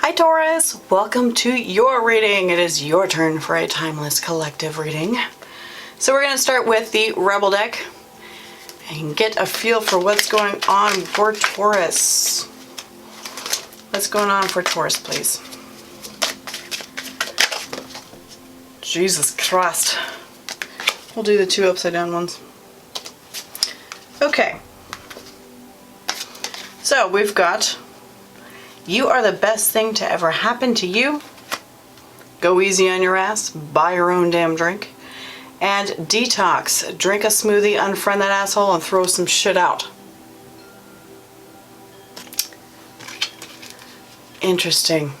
Hi Taurus, welcome to your reading. It is your turn for a timeless collective reading. So we're going to start with the Rebel deck and get a feel for what's going on for Taurus. What's going on for Taurus, please? Jesus Christ. We'll do the two upside down ones. Okay. So we've got, you are the best thing to ever happen to you. Go easy on your ass. Buy your own damn drink. And detox. Drink a smoothie, unfriend that asshole, and throw some shit out. Interesting.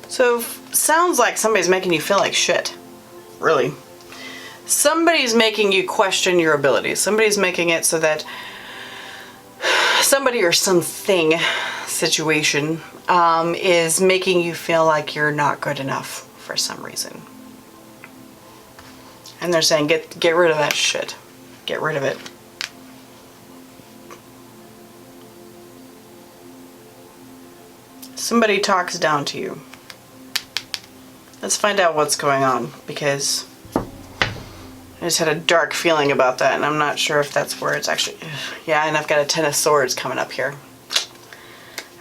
So, sounds like somebody's making you feel like shit. Really. Somebody's making you question your abilities. Somebody's making it so that somebody or something situation is making you feel like you're not good enough for some reason. And they're saying, get rid of that shit. Get rid of it. Somebody talks down to you. Let's find out what's going on, because I just had a dark feeling about that, and I'm not sure if that's where it's actually... Yeah, and I've got a Ten of Swords coming up here.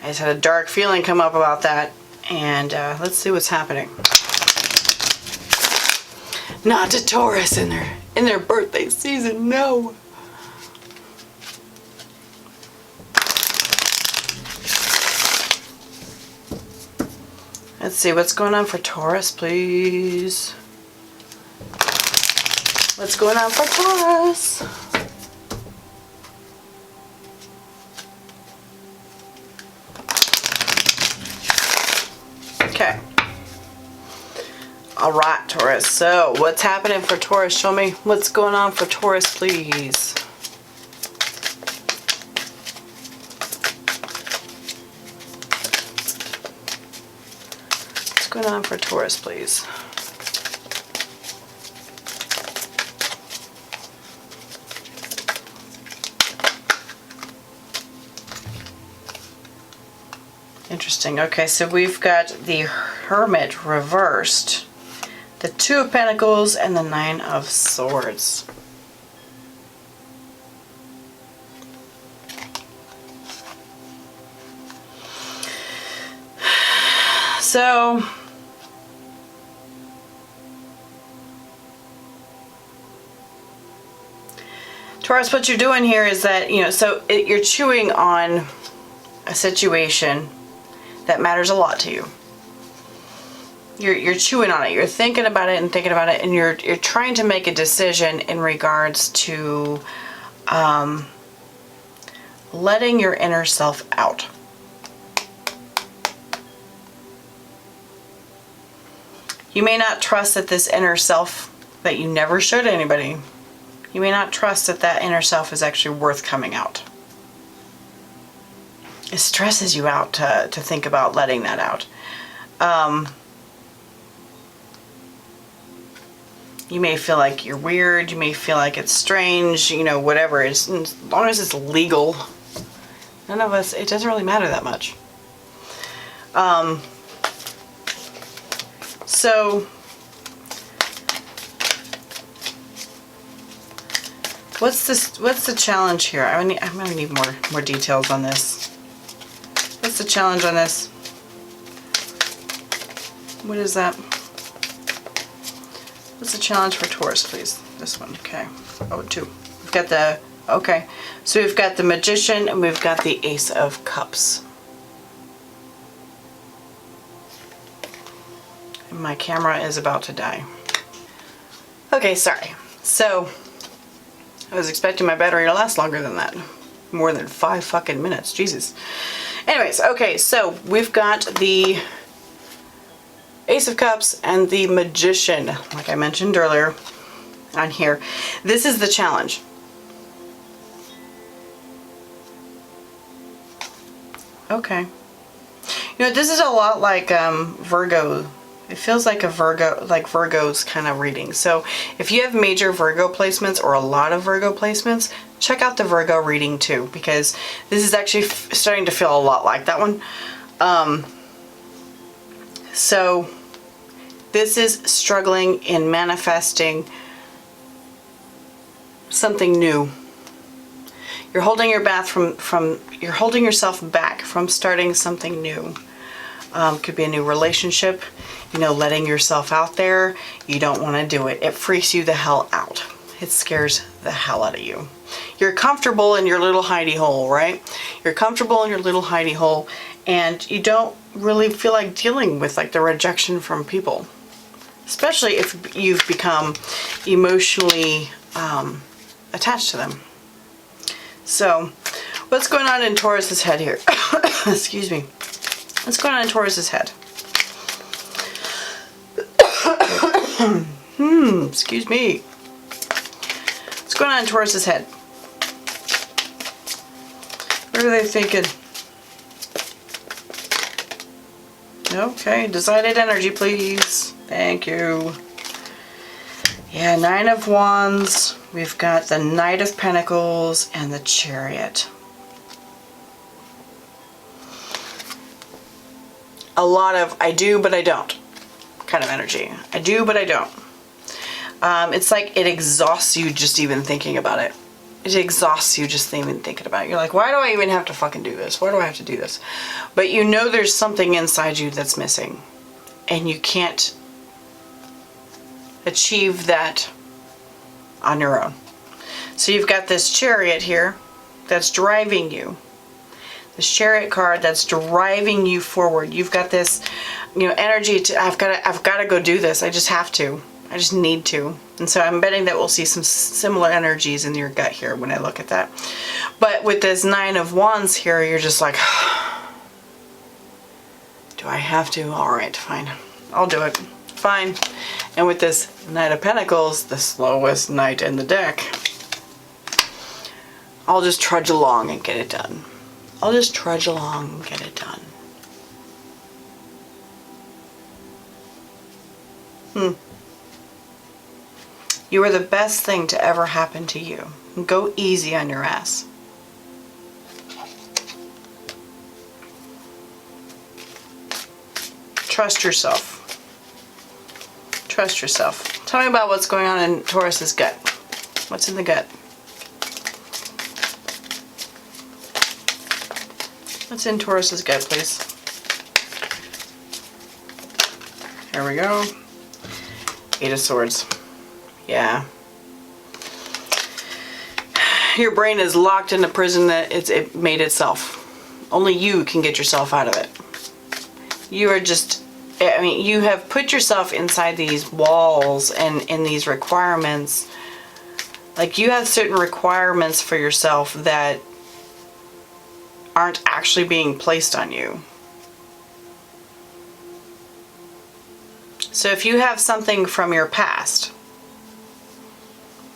I just had a dark feeling come up about that, and let's see what's happening. Not to Taurus in their birthday season, no. Let's see what's going on for Taurus, please. What's going on for Taurus? Okay. All right, Taurus. So, what's happening for Taurus? Show me what's going on for Taurus, please. What's going on for Taurus, please? Interesting. Okay, so we've got the Hermit reversed, the Two of Pentacles, and the Nine of Swords. So, Taurus, what you're doing here is that, you're chewing on a situation that matters a lot to you. You're chewing on it. You're thinking about it and thinking about it, and you're trying to make a decision in regards to letting your inner self out. You may not trust that this inner self, that you never showed anybody, you may not trust that that inner self is actually worth coming out. It stresses you out to think about letting that out. You may feel like you're weird, you may feel like it's strange, whatever. As long as it's legal, none of us, it doesn't really matter that much. So, what's the challenge here? I'm gonna need more details on this. What's the challenge on this? What is that? What's the challenge for Taurus, please? This one, okay. Oh, two. We've got the, okay. So we've got the Magician and we've got the Ace of Cups. And my camera is about to die. Okay, sorry. So, I was expecting my battery to last longer than that. More than 5 fucking minutes, Jesus. Anyways, okay, so we've got the Ace of Cups and the Magician, like I mentioned earlier on here. This is the challenge. Okay. This is a lot like Virgo. It feels like a Virgo, like Virgo's kind of reading. So if you have major Virgo placements or a lot of Virgo placements, check out the Virgo reading too, because this is actually starting to feel a lot like that one. So this is struggling in manifesting something new. You're holding your bath you're holding yourself back from starting something new. Could be a new relationship, you know, letting yourself out there. You don't want to do it. It freaks you the hell out. It scares the hell out of you. You're comfortable in your little hidey hole, right? You're comfortable in your little hidey hole, and you don't really feel like dealing with like the rejection from people, especially if you've become emotionally attached to them. So what's going on in Taurus's head here? Excuse me. What's going on in Taurus's head? Excuse me. What's going on in Taurus's head? What are they thinking? Okay, decided energy, please. Thank you. Yeah, Nine of Wands. We've got the Knight of Pentacles and the Chariot. A lot of I do but I don't kind of energy. I do but I don't. It's like it exhausts you just even thinking about it. It exhausts you just even thinking about it. You're like, why do I even have to fucking do this? Why do I have to do this? But you know there's something inside you that's missing. And you can't achieve that on your own. So you've got this Chariot here that's driving you. This Chariot card that's driving you forward. You've got this, you know, energy to I've got to go do this. I just have to. I just need to. And so I'm betting that we'll see some similar energies in your gut here when I look at that. But with this Nine of Wands here, you're just like, do I have to? All right, fine. I'll do it. Fine. And with this Knight of Pentacles, the slowest knight in the deck, I'll just trudge along and get it done. I'll just trudge along and get it done. You are the best thing to ever happen to you. Go easy on your ass. Trust yourself. Trust yourself. Tell me about what's going on in Taurus's gut. What's in the gut? What's in Taurus's gut, please? There we go. Eight of Swords. Yeah. Your brain is locked in a prison that it made itself. Only you can get yourself out of it. You are just, I mean, you have put yourself inside these walls and in these requirements. Like, you have certain requirements for yourself that aren't actually being placed on you. So if you have something from your past,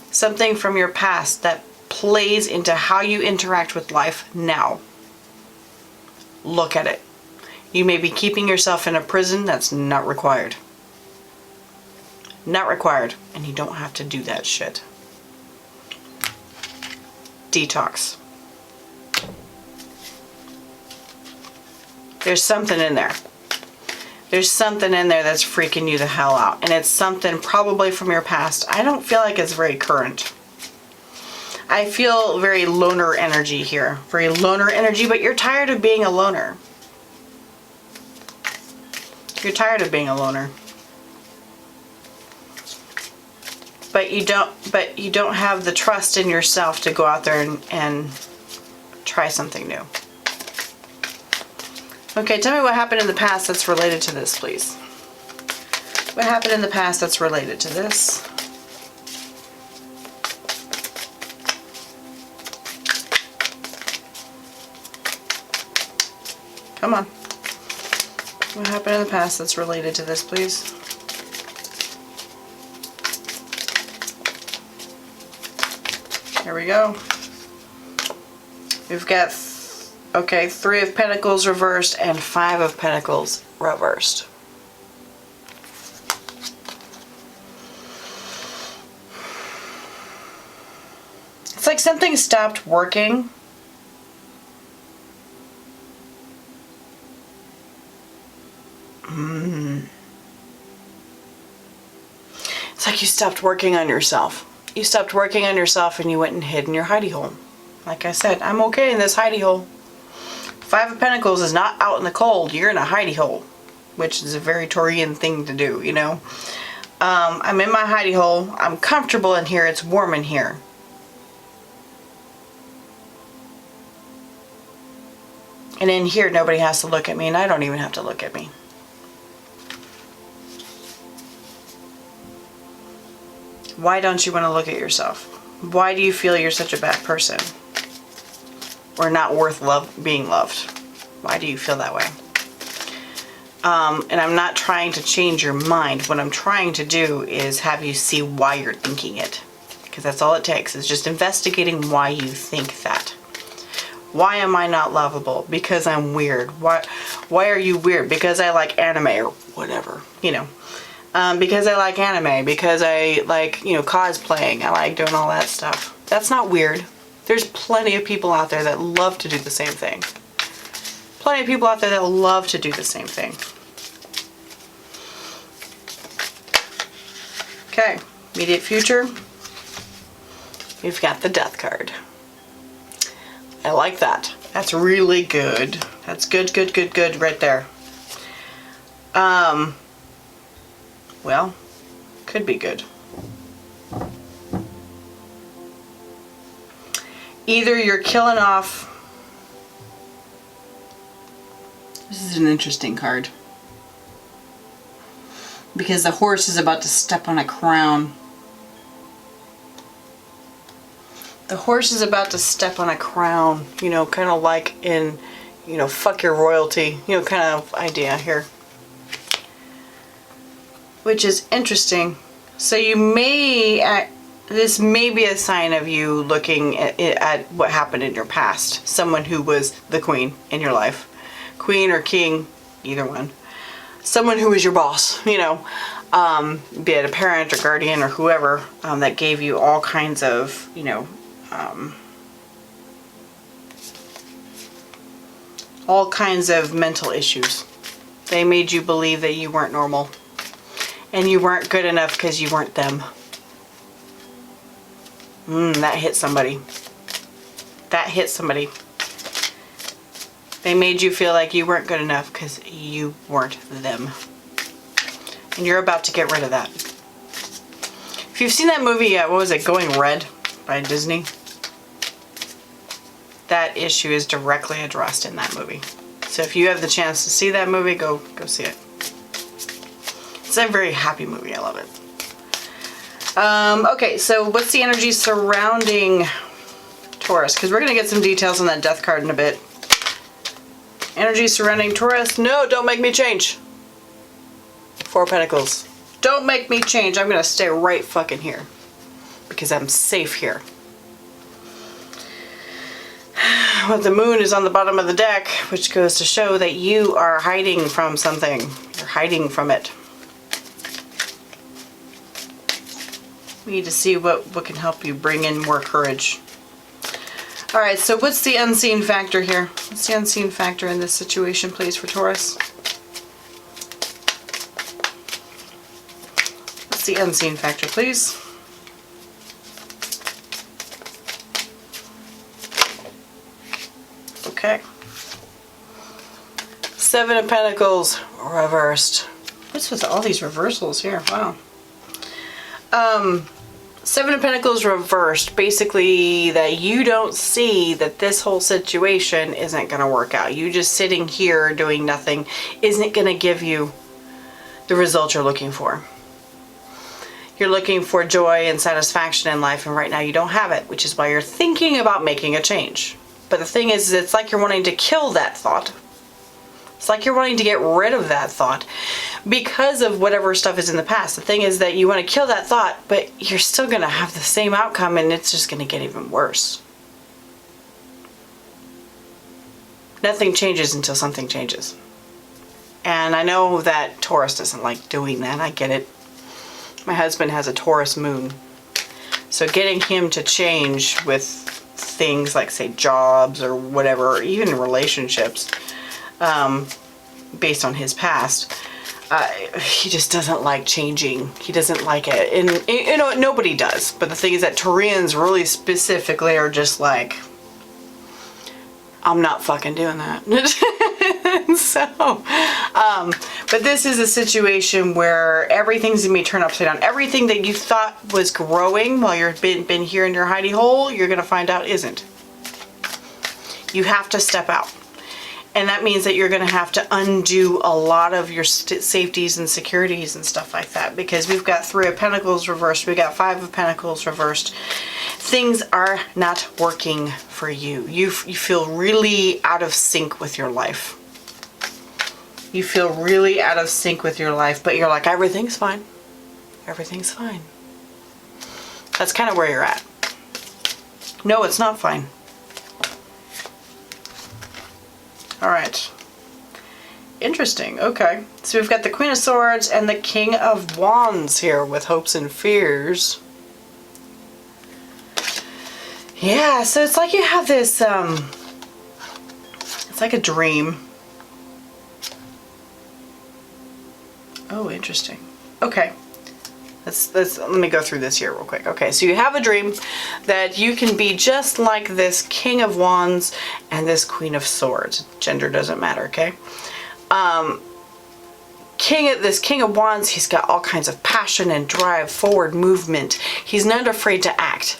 something from your past that plays into how you interact with life now, look at it. You may be keeping yourself in a prison that's not required. Not required. And you don't have to do that shit. Detox. There's something in there. There's something in there that's freaking you the hell out. And it's something probably from your past. I don't feel like it's very current. I feel very loner energy here. Very loner energy, but you're tired of being a loner. You're tired of being a loner. But you don't have the trust in yourself to go out there and try something new. Okay, tell me what happened in the past that's related to this, please. What happened in the past that's related to this? Come on. What happened in the past that's related to this, please? Here we go. We've got, okay, Three of Pentacles reversed and Five of Pentacles reversed. It's like something stopped working. It's like you stopped working on yourself. You stopped working on yourself and you went and hid in your hidey hole. Like I said, I'm okay in this hidey hole. Five of Pentacles is not out in the cold. You're in a hidey hole, which is a very Taurian thing to do, you know. I'm in my hidey hole. I'm comfortable in here. It's warm in here. And in here, nobody has to look at me, and I don't even have to look at me. Why don't you want to look at yourself? Why do you feel you're such a bad person? Or not worth being loved? Why do you feel that way? And I'm not trying to change your mind. What I'm trying to do is have you see why you're thinking it. Because that's all it takes, is just investigating why you think that. Why am I not lovable? Because I'm weird. Why are you weird? Because I like anime or whatever, you know. Because I like anime. Because I like, you know, cosplaying. I like doing all that stuff. That's not weird. There's plenty of people out there that love to do the same thing. Plenty of people out there that love to do the same thing. Okay, immediate future. We've got the Death card. I like that. That's really good. That's good, good, good, good right there. Well, could be good. Either you're killing off... This is an interesting card. Because the horse is about to step on a crown. The horse is about to step on a crown, you know, kind of like in, you know, fuck your royalty, you know, kind of idea here. Which is interesting. So you may, this may be a sign of you looking at what happened in your past. Someone who was the queen in your life. Queen or king, either one. Someone who was your boss, you know, be it a parent or guardian or whoever, that gave you all kinds of, you know, all kinds of mental issues. They made you believe that you weren't normal and you weren't good enough because you weren't them. That hit somebody. That hit somebody. They made you feel like you weren't good enough because you weren't them. And you're about to get rid of that. If you've seen that movie, what was it, Going Red by Disney? That issue is directly addressed in that movie. So if you have the chance to see that movie, go see it. It's a very happy movie. I love it. Okay, so what's the energy surrounding Taurus? Because we're going to get some details on that Death card in a bit. Energy surrounding Taurus. No, don't make me change. Four of Pentacles. Don't make me change. I'm going to stay right fucking here. Because I'm safe here. Well, the moon is on the bottom of the deck, which goes to show that you are hiding from something. You're hiding from it. We need to see what can help you bring in more courage. Alright, so what's the unseen factor here? What's the unseen factor in this situation, please, for Taurus? What's the unseen factor, please? Okay. Seven of Pentacles reversed. What's with all these reversals here? Wow. Seven of Pentacles reversed. Basically that you don't see that this whole situation isn't going to work out. You just sitting here doing nothing isn't going to give you the result you're looking for. You're looking for joy and satisfaction in life, and right now you don't have it, which is why you're thinking about making a change. But the thing is, it's like you're wanting to kill that thought. It's like you're wanting to get rid of that thought because of whatever stuff is in the past. The thing is that you want to kill that thought, but you're still going to have the same outcome, and it's just going to get even worse. Nothing changes until something changes. And I know that Taurus doesn't like doing that. I get it. My husband has a Taurus moon. So getting him to change with things like, say, jobs or whatever, or even relationships, based on his past, he just doesn't like changing. He doesn't like it. And, you know, nobody does. But the thing is that Taurians really specifically are just like, I'm not fucking doing that. So, but this is a situation where everything's gonna be turned upside down. Everything that you thought was growing while you've been here in your hidey hole, you're gonna find out isn't. You have to step out. And that means that you're going to have to undo a lot of your safeties and securities and stuff like that, because we've got 3 of Pentacles reversed. We got 5 of Pentacles reversed. Things are not working for you. You feel really out of sync with your life. You feel really out of sync with your life, but you're like, everything's fine. Everything's fine. That's kind of where you're at. No, it's not fine. All right. Interesting. Okay. So we've got the Queen of Swords and the King of Wands here with hopes and fears. Yeah, so it's like you have this, it's like a dream. Oh, interesting. Okay. Let me go through this here real quick. Okay, so you have a dream that you can be just like this King of Wands and this Queen of Swords. Gender doesn't matter, okay? This King of Wands, he's got all kinds of passion and drive, forward movement. He's not afraid to act.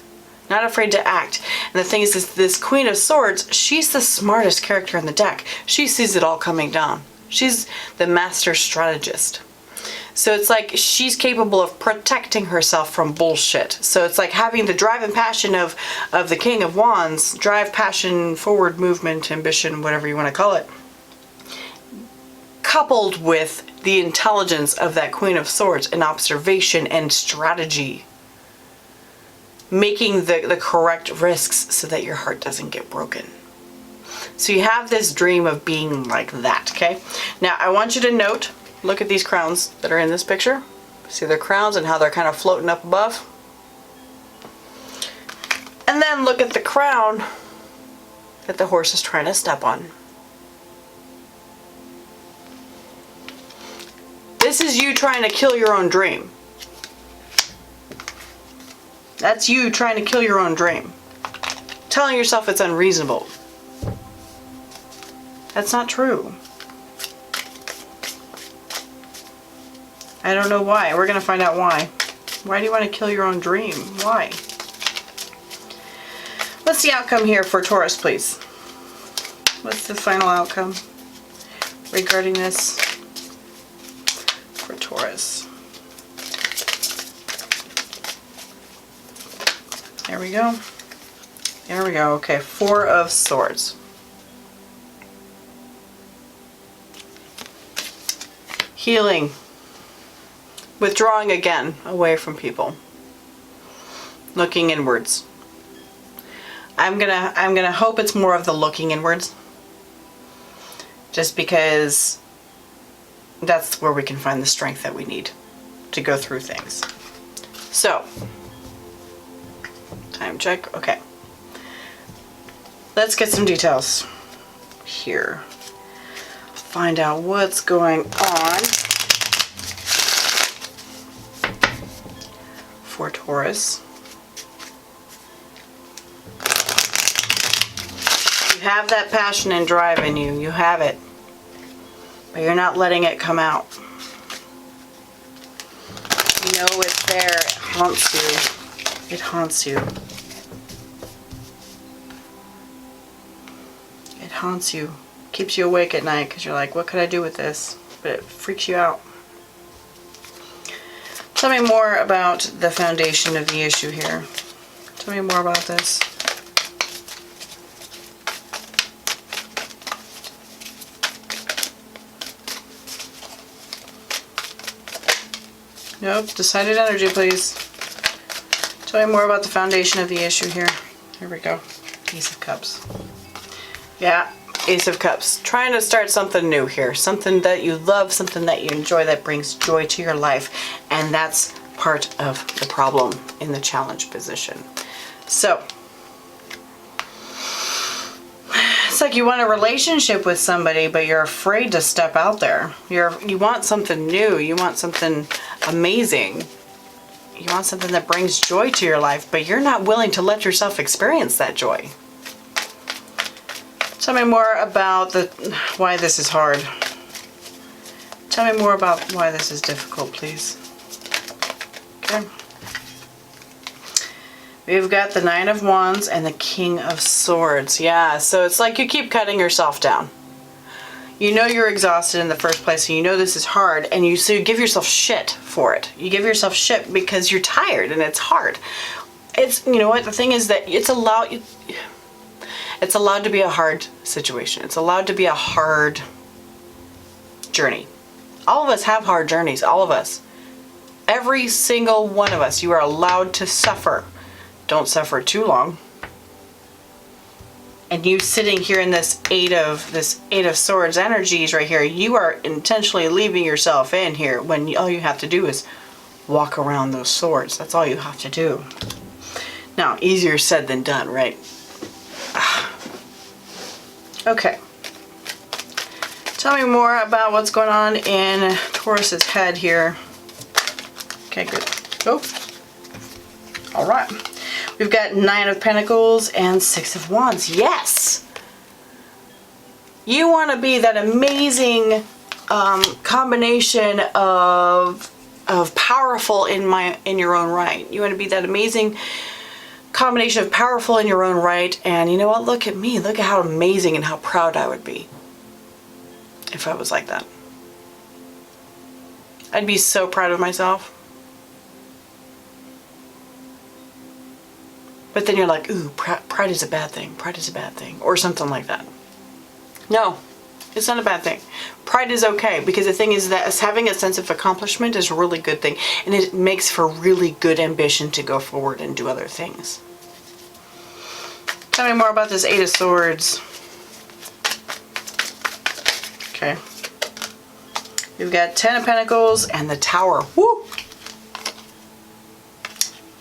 Not afraid to act. And the thing is, this Queen of Swords, she's the smartest character in the deck. She sees it all coming down. She's the master strategist. So it's like she's capable of protecting herself from bullshit. So it's like having the drive and passion of the King of Wands, drive, passion, forward movement, ambition, whatever you want to call it, coupled with the intelligence of that Queen of Swords and observation and strategy, making the correct risks so that your heart doesn't get broken. So you have this dream of being like that, okay? Now I want you to note, look at these crowns that are in this picture. See their crowns and how they're kind of floating up above? And then look at the crown that the horse is trying to step on. This is you trying to kill your own dream. That's you trying to kill your own dream. Telling yourself it's unreasonable. That's not true. I don't know why. We're going to find out why. Why do you want to kill your own dream? Why? What's the outcome here for Taurus, please? What's the final outcome regarding this for Taurus? There we go. There we go. Okay, 4 of Swords. Healing. Withdrawing again away from people. Looking inwards. I'm gonna hope it's more of the looking inwards. Just because that's where we can find the strength that we need to go through things. So, time check. Okay. Let's get some details here. Find out what's going on for Taurus. You have that passion and drive in you. You have it. But you're not letting it come out. You know it's there. It haunts you. It haunts you. It haunts you. Keeps you awake at night because you're like, what could I do with this? But it freaks you out. Tell me more about the foundation of the issue here. Tell me more about this. Nope, decided energy, please. Tell me more about the foundation of the issue here. Here we go. Ace of Cups. Yeah, Ace of Cups. Trying to start something new here. Something that you love, something that you enjoy, that brings joy to your life. And that's part of the problem in the challenge position. So, It's like you want a relationship with somebody, but you're afraid to step out there. You want something new. You want something amazing. You want something that brings joy to your life, but you're not willing to let yourself experience that joy. Tell me more about why this is hard. Tell me more about why this is difficult, please. Okay. We've got the Nine of Wands and the King of Swords. Yeah, so it's like you keep cutting yourself down. You know you're exhausted in the first place, and you know this is hard, and so you give yourself shit for it. You give yourself shit because you're tired and it's hard. You know what, the thing is that it's allowed to be a hard situation. It's allowed to be a hard journey. All of us have hard journeys, all of us. Every single one of us, you are allowed to suffer. Don't suffer too long. And you sitting here in this Eight of Swords energies right here, you are intentionally leaving yourself in here when all you have to do is walk around those swords. That's all you have to do. Now, easier said than done, right? Okay. Tell me more about what's going on in Taurus's head here. Okay, good. Go. All right. We've got Nine of Pentacles and Six of Wands. Yes! You want to be that amazing combination of powerful in your own right. You want to be that amazing combination of powerful in your own right. And you know what? Look at me. Look at how amazing and how proud I would be if I was like that. I'd be so proud of myself. But then you're like, ooh, pride is a bad thing. Pride is a bad thing. Or something like that. No, it's not a bad thing. Pride is okay, because the thing is that having a sense of accomplishment is a really good thing. And it makes for really good ambition to go forward and do other things. Tell me more about this Eight of Swords. Okay. We've got Ten of Pentacles and the Tower. Woo!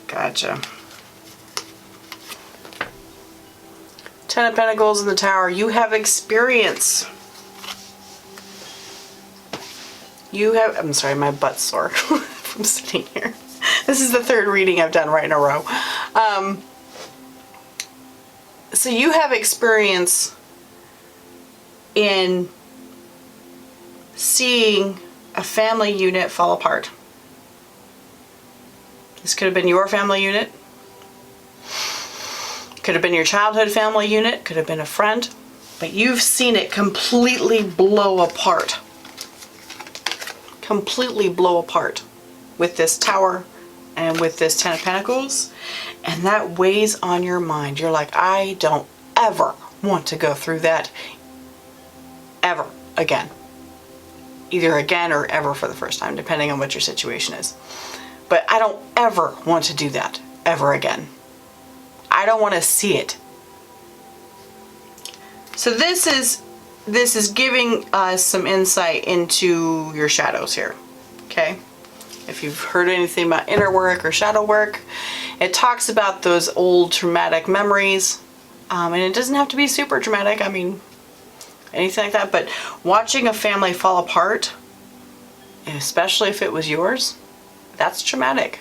Gotcha. Ten of Pentacles in the Tower. You have experience. I'm sorry, my butt's sore from sitting here. This is the third reading I've done right in a row. So you have experience in seeing a family unit fall apart. This could have been your family unit. Could have been your childhood family unit, could have been a friend, but you've seen it completely blow apart. Completely blow apart with this Tower and with this Ten of Pentacles, and that weighs on your mind. You're like, I don't ever want to go through that ever again. Either again or ever for the first time, depending on what your situation is. But I don't ever want to do that ever again. I don't want to see it. So this is giving us some insight into your shadows here. Okay? If you've heard anything about inner work or shadow work, it talks about those old traumatic memories. And it doesn't have to be super traumatic. I mean, anything like that. But watching a family fall apart, especially if it was yours, that's traumatic.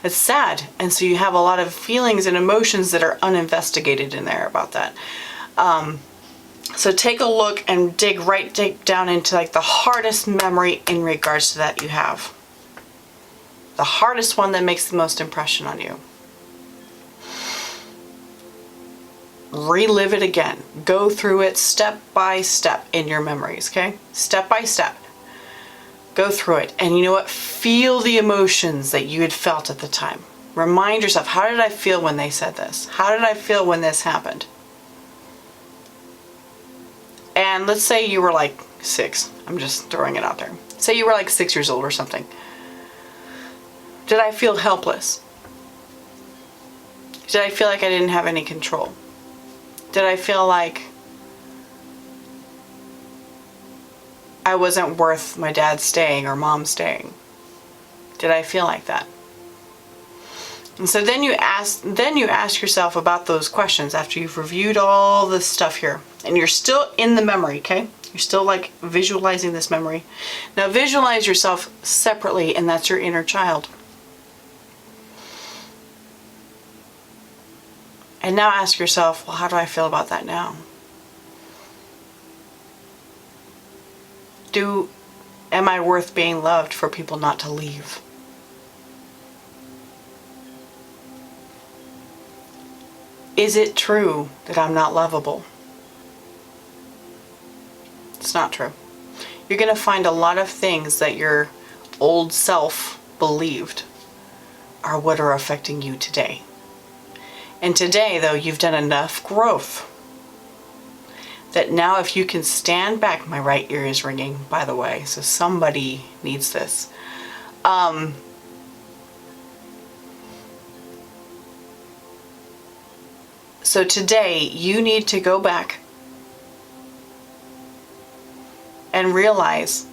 It's sad, and so you have a lot of feelings and emotions that are uninvestigated in there about that. So take a look and dig down into like the hardest memory in regards to that you have. The hardest one that makes the most impression on you. Relive it again. Go through it step by step in your memories, okay? Step by step. Go through it, and you know what? Feel the emotions that you had felt at the time. Remind yourself, how did I feel when they said this? How did I feel when this happened? And let's say you were like 6. I'm just throwing it out there. Say you were like 6 years old or something. Did I feel helpless? Did I feel like I didn't have any control? Did I feel like I wasn't worth my dad staying or mom staying? Did I feel like that? And so then you ask yourself about those questions after you've reviewed all this stuff here. And you're still in the memory, okay? You're still like visualizing this memory. Now visualize yourself separately, and that's your inner child. And now ask yourself, well, how do I feel about that now? Am I worth being loved for people not to leave? Is it true that I'm not lovable? It's not true. You're going to find a lot of things that your old self believed are what are affecting you today. And today, though, you've done enough growth that now if you can stand back, my right ear is ringing, by the way, so somebody needs this. So today, you need to go back and realize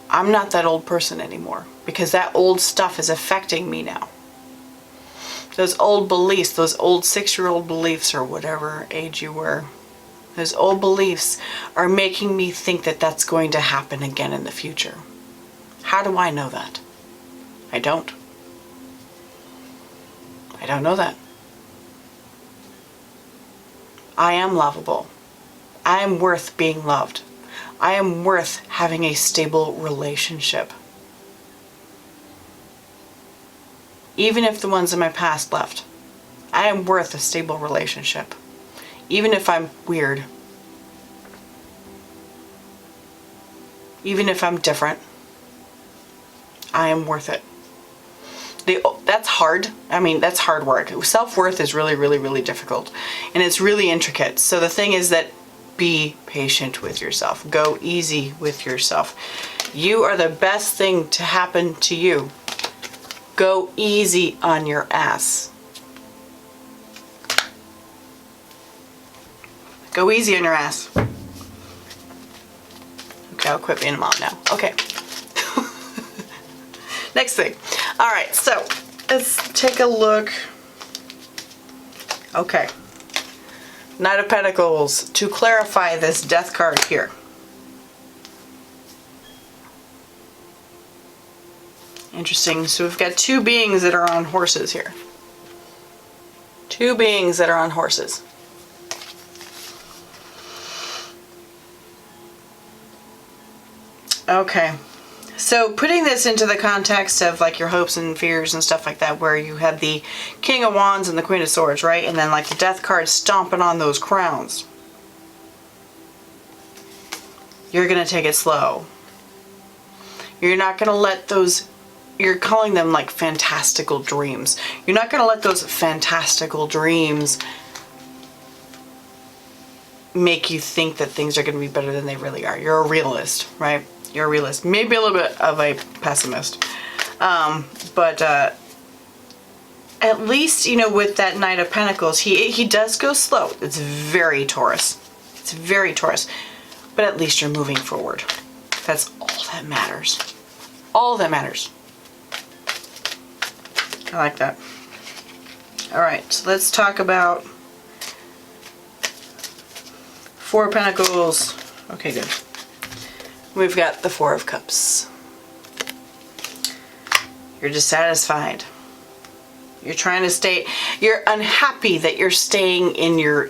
I'm not that old person anymore, because that old stuff is affecting me now. Those old beliefs, those old 6-year-old beliefs, or whatever age you were, those old beliefs are making me think that that's going to happen again in the future. How do I know that? I don't. I don't know that. I am lovable. I am worth being loved. I am worth having a stable relationship. Even if the ones in my past left, I am worth a stable relationship. Even if I'm weird. Even if I'm different. I am worth it. That's hard. I mean, that's hard work. Self-worth is really, really, really difficult. And it's really intricate. So the thing is that be patient with yourself. Go easy with yourself. You are the best thing to happen to you. Go easy on your ass. Go easy on your ass. Okay, I'll quit being a mom now. Okay. Next thing. All right, so let's take a look. Okay. Knight of Pentacles, to clarify this Death card here. Interesting. So we've got two beings that are on horses here. Two beings that are on horses. Okay. So putting this into the context of like your hopes and fears and stuff like that, where you had the King of Wands and the Queen of Swords, right? And then like the Death card stomping on those crowns. You're going to take it slow. You're not going to let those, you're calling them like fantastical dreams. You're not going to let those fantastical dreams make you think that things are going to be better than they really are. You're a realist, right? You're a realist. Maybe a little bit of a pessimist. But at least, you know, with that Knight of Pentacles, he does go slow. It's very Taurus. It's very Taurus. But at least you're moving forward. That's all that matters. All that matters. I like that. All right, so let's talk about Four of Pentacles. Okay, good. We've got the Four of Cups. You're dissatisfied. You're trying to stay, you're unhappy that you're staying in your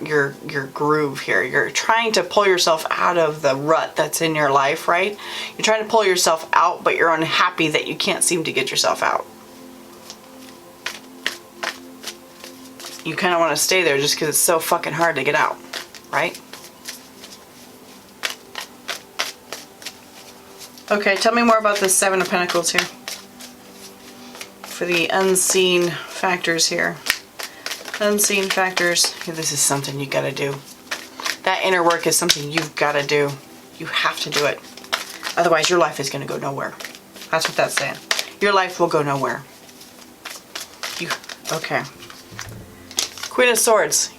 groove here. You're trying to pull yourself out of the rut that's in your life, right? You're trying to pull yourself out, but you're unhappy that you can't seem to get yourself out. You kind of want to stay there just because it's so fucking hard to get out, right? Okay, tell me more about the Seven of Pentacles here. For the unseen factors here. Unseen factors. This is something you gotta do. That inner work is something you've gotta do. You have to do it. Otherwise your life is gonna go nowhere. That's what that's saying. Your life will go nowhere. Okay. Queen of Swords.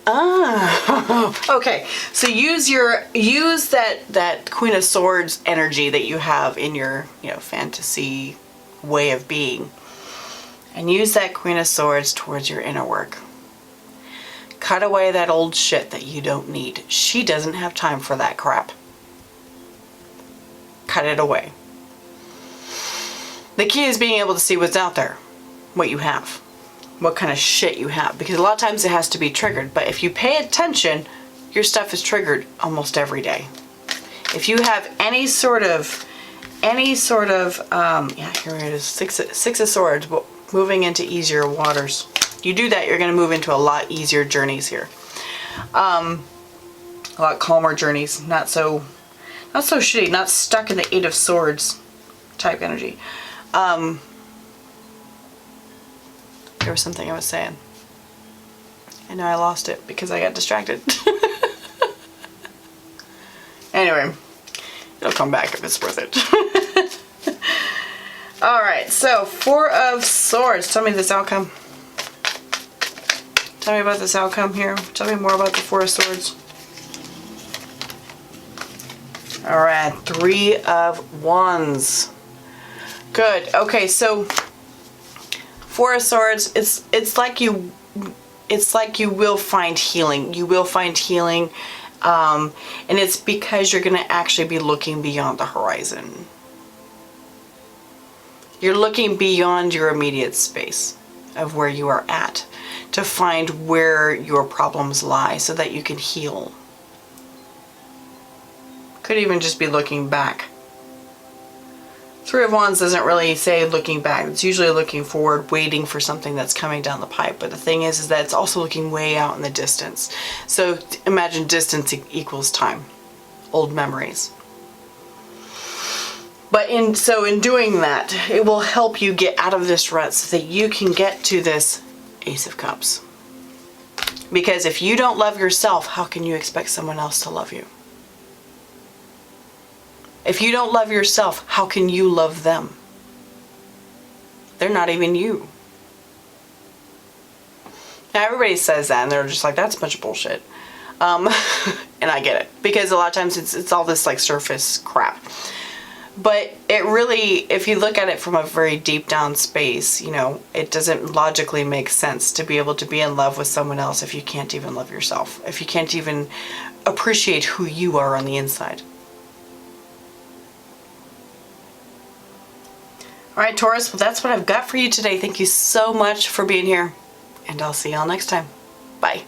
Ah, okay. So use that Queen of Swords energy that you have in your, fantasy way of being. And use that Queen of Swords towards your inner work. Cut away that old shit that you don't need. She doesn't have time for that crap. Cut it away. The key is being able to see what's out there, what you have, what kind of shit you have, because a lot of times it has to be triggered, but if you pay attention, your stuff is triggered almost every day. If you have any sort of, yeah, here it is, Six of Swords, moving into easier waters. You do that, you're going to move into a lot easier journeys here. A lot calmer journeys, not so shitty, not stuck in the Eight of Swords type energy. There was something I was saying. I know I lost it because I got distracted. Anyway, it'll come back if it's worth it. Alright, so Four of Swords. Tell me this outcome. Tell me about this outcome here. Tell me more about the Four of Swords. Alright, Three of Wands. Good. Okay, so Four of Swords, it's like you will find healing. You will find healing, and it's because you're going to actually be looking beyond the horizon. You're looking beyond your immediate space of where you are at to find where your problems lie so that you can heal. Could even just be looking back. Three of Wands doesn't really say looking back. It's usually looking forward, waiting for something that's coming down the pipe. But the thing is that it's also looking way out in the distance. So imagine distance equals time. Old memories. But in doing that, it will help you get out of this rut so that you can get to this Ace of Cups. Because if you don't love yourself, how can you expect someone else to love you? If you don't love yourself, how can you love them? They're not even you. Now everybody says that and they're just like, that's a bunch of bullshit. And I get it. Because a lot of times it's all this like surface crap. But it really, if you look at it from a very deep down space, you know, it doesn't logically make sense to be able to be in love with someone else if you can't even love yourself. If you can't even appreciate who you are on the inside. Alright, Taurus, well that's what I've got for you today. Thank you so much for being here, and I'll see y'all next time. Bye.